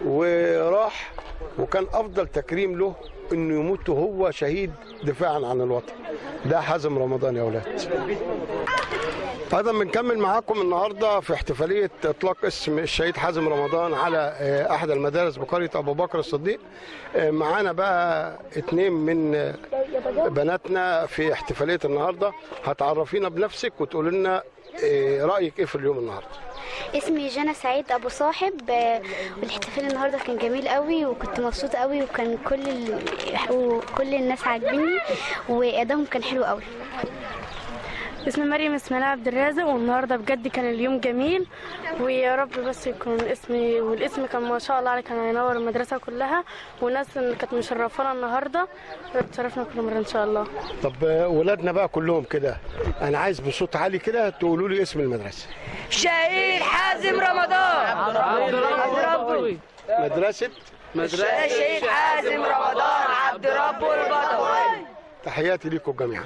وراح، وكان افضل تكريم له انه يموت وهو شهيد دفاعا عن الوطن. ده حازم رمضان يا اولاد. ايضا بنكمل معاكم النهارده في احتفاليه اطلاق اسم الشهيد حازم رمضان على احد المدارس بقريه ابو بكر الصديق. معانا بقى 2 من بناتنا في احتفاليه النهارده، هتعرفينا بنفسك وتقول لنا رايك ايه في اليوم النهارده. اسمي جنى سعيد ابو صاحب، والاحتفال النهارده كان جميل قوي، وكنت مبسوطه قوي، وكان كل الناس عاجبيني، وادائهم كان حلو قوي. اسمي مريم اسماعيل عبد الرازق، والنهارده بجد كان اليوم جميل، ويا رب بس يكون اسمي، والاسم كان ما شاء الله عليه، كان هينور المدرسه كلها، والناس اللي كانت مشرفانا النهارده تشرفنا كل مره ان شاء الله. طب ولادنا بقى كلهم كده، انا عايز بصوت عالي كده تقولوا لي اسم المدرسه. شهيد حازم رمضان عبد ربه. مدرسه الشهيد حازم رمضان عبد ربه البطوي. تحياتي ليكم جميعا.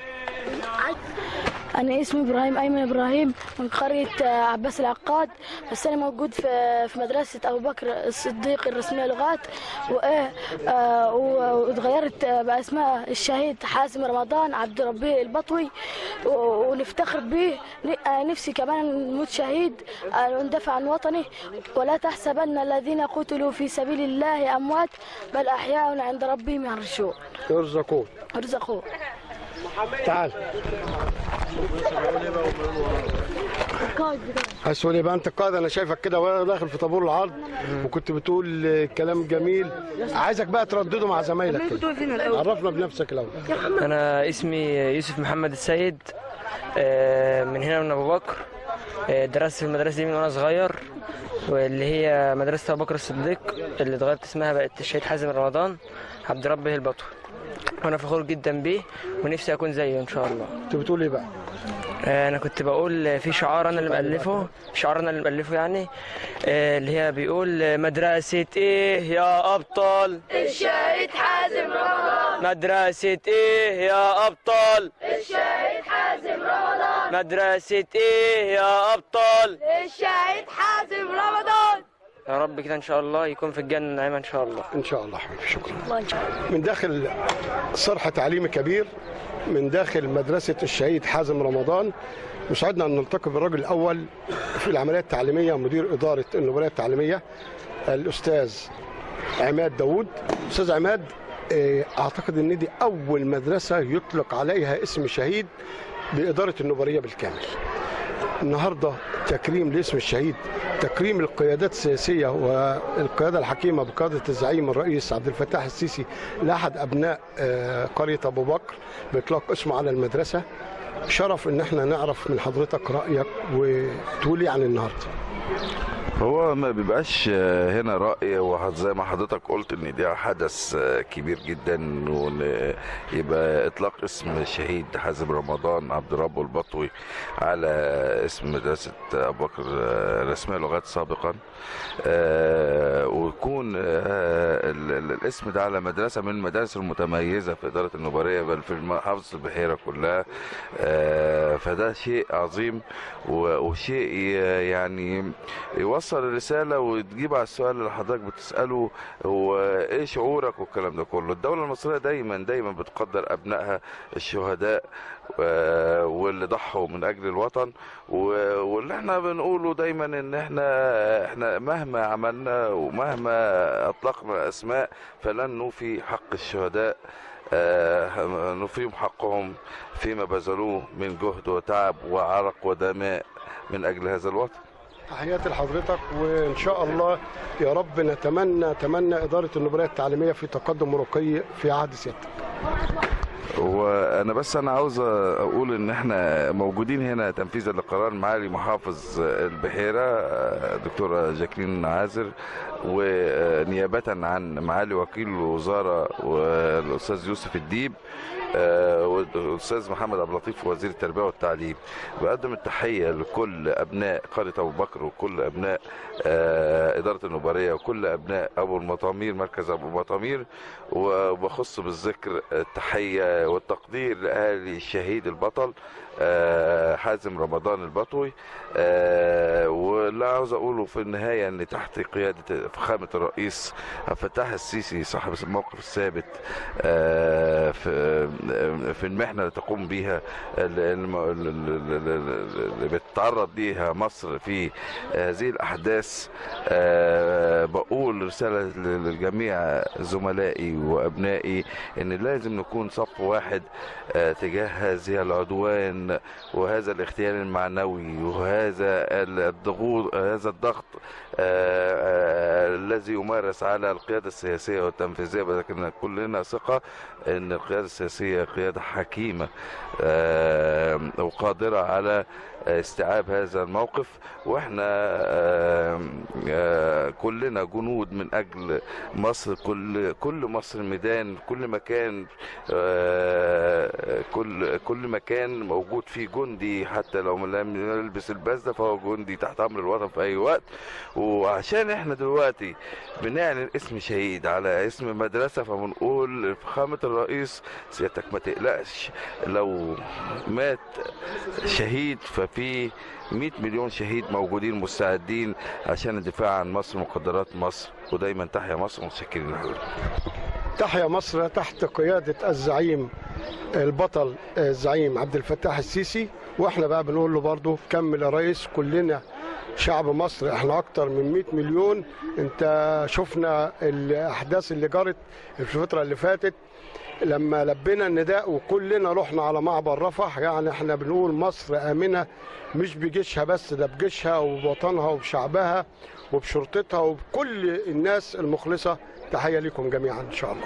أنا اسمي إبراهيم أيمن إبراهيم من قرية عباس العقاد، بس أنا موجود في مدرسة أبو بكر الصديق الرسمية لغات، واتغيرت باسماء الشهيد حازم رمضان عبد ربه البطوي، ونفتخر به. نفسي كمان نموت شهيد وندافع عن وطني. ولا تحسبن الذين قتلوا في سبيل الله أموات بل أحياء عند ربهم يرزقون. يرزقون. تعال. اسود يبقى انت قائد، انا شايفك كده وانا داخل في طابور العرض وكنت بتقول كلام جميل، عايزك بقى تردده مع زمايلك كده. عرفنا بنفسك الاول. انا اسمي يوسف محمد السيد، من هنا من ابو بكر. درست في المدرسه دي من وانا صغير، واللي هي مدرسه ابو بكر الصديق اللي اتغيرت اسمها بقت الشهيد حازم رمضان عبد ربه البطوي، وانا فخور جدا بيه ونفسي اكون زيه ان شاء الله. انت بتقول ايه بقى؟ انا كنت بقول في شعار انا اللي مؤلفه يعني، اللي هي بيقول مدرسة ايه يا ابطال الشهيد حازم رمضان، مدرسة ايه يا ابطال الشهيد حازم حازم رمضان. مدرسة ايه يا ابطال؟ الشهيد حازم رمضان. يا رب كده ان شاء الله يكون في الجنة النعيمة ان شاء الله. ان شاء الله حبيبي، شكرا. من داخل صرح تعليمي كبير من داخل مدرسة الشهيد حازم رمضان، يسعدنا أن نلتقي بالرجل الأول في العملية التعليمية، مدير إدارة النوبلية التعليمية الأستاذ عماد داوود. أستاذ عماد، أعتقد أن دي أول مدرسة يطلق عليها اسم شهيد بإدارة النوبلية بالكامل. النهارده تكريم لاسم الشهيد، تكريم القيادات السياسيه والقياده الحكيمه بقياده الزعيم الرئيس عبد الفتاح السيسي لاحد ابناء قريه ابو بكر باطلاق اسمه على المدرسه. شرف ان احنا نعرف من حضرتك رايك وتقول ايه عن النهارده. هو ما بيبقاش هنا رأي واحد زي ما حضرتك قلت ان ده حدث كبير جدا، وان يبقى اطلاق اسم الشهيد حازم رمضان عبد ربه البطوي على اسم مدرسة ابو بكر رسمية لغات سابقا، ويكون الاسم ده على مدرسة من المدارس المتميزة في إدارة النوبلية بل في محافظة البحيرة كلها. فده شيء عظيم وشيء يعني يوصل الرسالة وتجيب على السؤال اللي حضرتك بتسأله، هو ايه شعورك والكلام ده كله. الدولة المصرية دايما بتقدر أبنائها الشهداء واللي ضحوا من أجل الوطن، واللي احنا بنقوله دايما ان احنا مهما عملنا ومهما أطلقنا أسماء فلن نوفي حق الشهداء، نوفيهم حقهم فيما بذلوه من جهد وتعب وعرق ودماء من أجل هذا الوطن. تحياتي لحضرتك، وان شاء الله يا رب نتمنى اداره النوبليه التعليميه في تقدم ورقي في عهد سيادتك. وانا بس عاوز اقول ان احنا موجودين هنا تنفيذا لقرار معالي محافظ البحيره دكتوره جاكلين عازر، ونيابه عن معالي وكيل الوزاره والاستاذ يوسف الديب والاستاذ محمد عبد اللطيف وزير التربيه والتعليم. بقدم التحيه لكل ابناء قريه ابو بكر وكل ابناء اداره النوبليه وكل ابناء ابو المطامير مركز ابو المطامير، وبخص بالذكر التحيه والتقدير لاهالي الشهيد البطل حازم رمضان البطوي. واللي عاوز اقوله في النهايه ان تحت قياده فخامه الرئيس عبد الفتاح السيسي صاحب الموقف الثابت في المحنه اللي تقوم بها اللي بتتعرض ليها مصر في هذه الاحداث، بقول رساله لجميع زملائي وابنائي ان لازم نكون صف واحد تجاه هذه العدوان وهذا الاغتيال المعنوي وهذا الضغوط، هذا الضغط الذي يمارس على القيادة السياسية والتنفيذية. لكن كلنا ثقة ان القيادة السياسية قيادة حكيمة وقادرة على استيعاب هذا الموقف، واحنا كلنا جنود من اجل مصر، كل مصر ميدان، كل مكان كل مكان موجود فيه جندي حتى لو لم يلبس البزة فهو جندي تحت امر الوطن في اي وقت. وعشان احنا دلوقتي بنعلن اسم شهيد على اسم مدرسة فبنقول لفخامة الرئيس سيادتك ما تقلقش، لو مات شهيد ففي 100 مليون شهيد موجودين مستعدين عشان الدفاع عن مصر ومقدرات مصر. ودايما تحيا مصر، ومتشكرين لحضرتك. تحيا مصر تحت قيادة الزعيم البطل الزعيم عبد الفتاح السيسي. واحنا بقى بنقول له برضه كمل يا ريس، كلنا شعب مصر احنا اكتر من 100 مليون. انت شفنا الاحداث اللي جرت في الفترة اللي فاتت لما لبينا النداء وكلنا رحنا على معبر رفح. يعني احنا بنقول مصر آمنة مش بجيشها بس، ده بجيشها وبوطنها وبشعبها وبشرطتها وبكل الناس المخلصة. تحية لكم جميعا ان شاء الله.